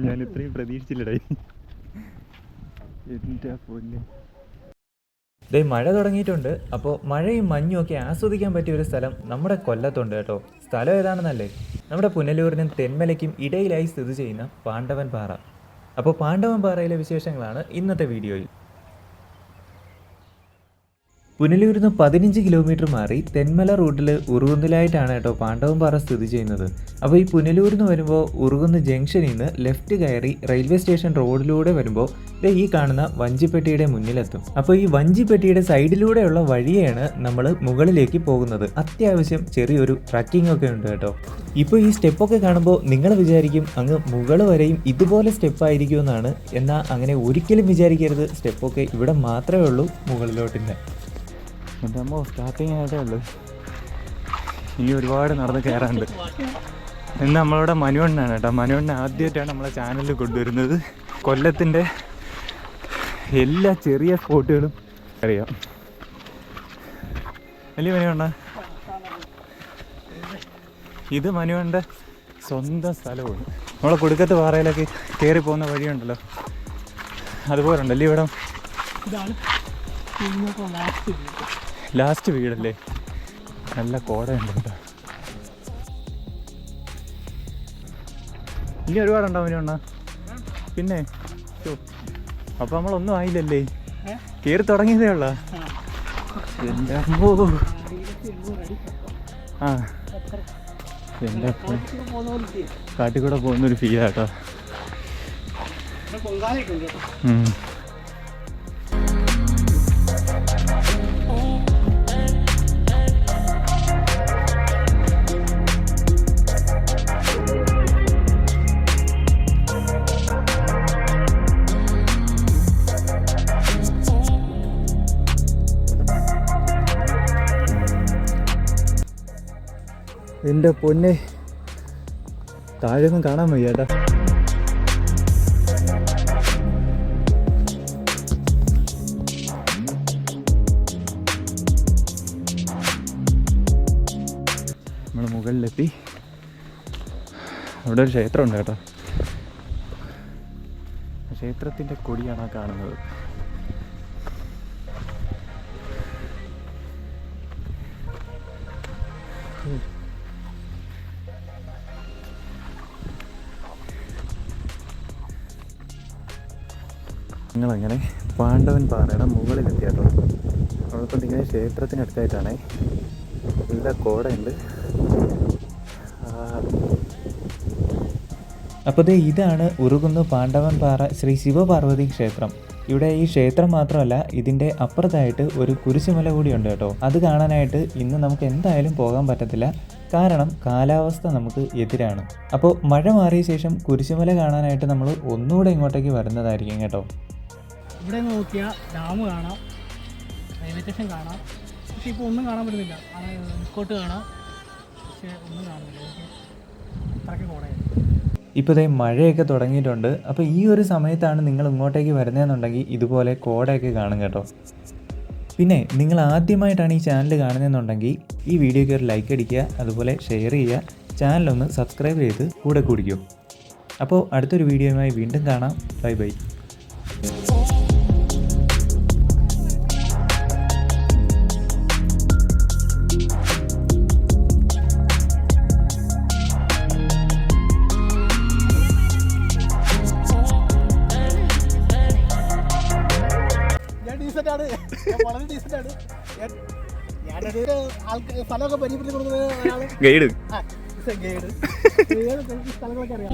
ഞാൻ ഇത്രയും പ്രതീക്ഷിച്ചില്ലടേ. മഴ തുടങ്ങിയിട്ടുണ്ട്. അപ്പോൾ മഴയും മഞ്ഞും ഒക്കെ ആസ്വദിക്കാൻ പറ്റിയ ഒരു സ്ഥലം നമ്മുടെ കൊല്ലത്തുണ്ട് കേട്ടോ. സ്ഥലം ഏതാണെന്നല്ലേ, നമ്മുടെ പുനലൂരിനും തെന്മലയ്ക്കും ഇടയിലായി സ്ഥിതി ചെയ്യുന്ന പാണ്ഡവൻ പാറ. അപ്പോൾ പാണ്ഡവൻ പാറയിലെ വിശേഷങ്ങളാണ് ഇന്നത്തെ വീഡിയോയിൽ. പുനലൂരിൽ നിന്ന് 15 കിലോമീറ്റർ മാറി തെന്മല റൂട്ടിൽ ഉറുകുന്നിലായിട്ടാണ് കേട്ടോ പാണ്ഡവൻ പാറ സ്ഥിതി ചെയ്യുന്നത്. അപ്പോൾ ഈ പുനലൂരിൽ നിന്ന് വരുമ്പോൾ ഉറുകുന്ന് ജംഗ്ഷനിൽ നിന്ന് ലെഫ്റ്റ് കയറി റെയിൽവേ സ്റ്റേഷൻ റോഡിലൂടെ വരുമ്പോൾ ഈ കാണുന്ന വഞ്ചിപ്പെട്ടിയുടെ മുന്നിലെത്തും. അപ്പോൾ ഈ വഞ്ചിപ്പെട്ടിയുടെ സൈഡിലൂടെയുള്ള വഴിയാണ് നമ്മൾ മുകളിലേക്ക് പോകുന്നത്. അത്യാവശ്യം ചെറിയൊരു ട്രക്കിംഗ് ഒക്കെ ഉണ്ട് കേട്ടോ. ഇപ്പോൾ ഈ സ്റ്റെപ്പൊക്കെ കാണുമ്പോൾ നിങ്ങൾ വിചാരിക്കും അങ്ങ് മുകൾ വരെയും ഇതുപോലെ സ്റ്റെപ്പായിരിക്കുമെന്നാണ്. എന്നാൽ അങ്ങനെ ഒരിക്കലും വിചാരിക്കരുത്. സ്റ്റെപ്പൊക്കെ ഇവിടെ മാത്രമേ ഉള്ളൂ, മുകളിലോട്ടില്ല. എന്താകുമ്പോൾ സ്റ്റാർട്ടിങ് ആയിട്ടേ ഉള്ളൂ. ഇനി ഒരുപാട് നടന്ന് കയറാനുണ്ട്. ഇന്ന് നമ്മളിവിടെ മനുവണ്ണാണ് കേട്ടോ. മനുവണ്ണ ആദ്യമായിട്ടാണ് നമ്മളെ ചാനലിൽ കൊണ്ടുവരുന്നത്. കൊല്ലത്തിൻ്റെ എല്ലാ ചെറിയ സ്പോട്ടുകളും അറിയാം. വലിയ മനുവണ്ണ, ഇത് മനുവണ്ണൻ്റെ സ്വന്തം സ്ഥലമാണ്. നമ്മളെ കുടുക്കത്ത് പാറയിലൊക്കെ കയറി പോകുന്ന വഴിയുണ്ടല്ലോ, അതുപോലെ ഉണ്ടല്ലേ ഇവിടെ. ലാസ്റ്റ് വീടല്ലേ, നല്ല കോടയുണ്ട് കേട്ടോ. ഇനി ഒരുപാടുണ്ടാവും ഇനി ഉണ്ണ. പിന്നെ അപ്പോൾ നമ്മളൊന്നും ആയില്ലല്ലേ, കയറി തുടങ്ങിയതേ ഉള്ള. എൻ്റെ അമ്മോ, ആ എൻ്റെ കാട്ടിൽ കൂടെ പോകുന്നൊരു ഫീലാട്ടോ. എൻ്റെ പൊന്നെ, താഴെയൊന്നും കാണാൻ വയ്യ കേട്ടോ. നമ്മൾ മുകളിലെത്തി. അവിടെ ഒരു ക്ഷേത്രമുണ്ട് കേട്ടോ. ക്ഷേത്രത്തിൻ്റെ കൊടിയാണ് ആ കാണുന്നത്. ഞങ്ങളങ്ങനെ പാണ്ഡവൻ പാറയുടെ മുകളിലെത്തി കേട്ടോ. നമ്മളിപ്പോൾ ഇങ്ങനെ ക്ഷേത്രത്തിനടുത്തായിട്ടാണേ. നല്ല കോടയുണ്ട്. അപ്പോൾ ഇതാണ് ഉറുകുന്ന് പാണ്ഡവൻ പാറ ശ്രീ ശിവപാർവതി ക്ഷേത്രം. ഇവിടെ ഈ ക്ഷേത്രം മാത്രമല്ല, ഇതിൻ്റെ അപ്പുറത്തായിട്ട് ഒരു കുരിശുമല കൂടിയുണ്ട് കേട്ടോ. അത് കാണാനായിട്ട് ഇന്ന് നമുക്ക് എന്തായാലും പോകാൻ പറ്റത്തില്ല, കാരണം കാലാവസ്ഥ നമുക്ക് എതിരാണ്. അപ്പോൾ മഴ മാറിയ ശേഷം കുരിശുമല കാണാനായിട്ട് നമ്മൾ ഒന്നുകൂടെ ഇങ്ങോട്ടേക്ക് വരുന്നതായിരിക്കും കേട്ടോ. ഇവിടെ നോക്കിയാൽ ഡാം കാണാം, റെയിൽവേ സ്റ്റേഷൻ കാണാം, പക്ഷേ ഇപ്പോൾ ഒന്നും കാണാൻ പറ്റുന്നില്ല. മുക്കോട്ട് കാണാം, പക്ഷേ ഒന്നും കാണുന്നില്ല. അത്രയ്ക്ക് കോടയാണ്. ഇപ്പോൾ മഴയൊക്കെ തുടങ്ങിയിട്ടുണ്ട്. അപ്പോൾ ഈ ഒരു സമയത്താണ് നിങ്ങൾ ഇങ്ങോട്ടേക്ക് വരുന്നതെന്നുണ്ടെങ്കിൽ ഇതുപോലെ കോടയൊക്കെ കാണും കേട്ടോ. പിന്നെ നിങ്ങൾ ആദ്യമായിട്ടാണ് ഈ ചാനൽ കാണുന്നതെന്നുണ്ടെങ്കിൽ ഈ വീഡിയോയ്ക്ക് ഒരു ലൈക്ക് അടിക്കുക, അതുപോലെ ഷെയർ ചെയ്യുക, ചാനലൊന്ന് സബ്സ്ക്രൈബ് ചെയ്ത് കൂടെ കുടിക്കും. അപ്പോൾ അടുത്തൊരു വീഡിയോയുമായി വീണ്ടും കാണാം. Bye bye. വളരെ ഡീസൻ്റാണ്. ഞാനൊരു സ്ഥലമൊക്കെ പരിചയപ്പെടുത്തി കൊടുക്കുന്നത് ഗൈഡ് സ്ഥലങ്ങളൊക്കെ അറിയാം.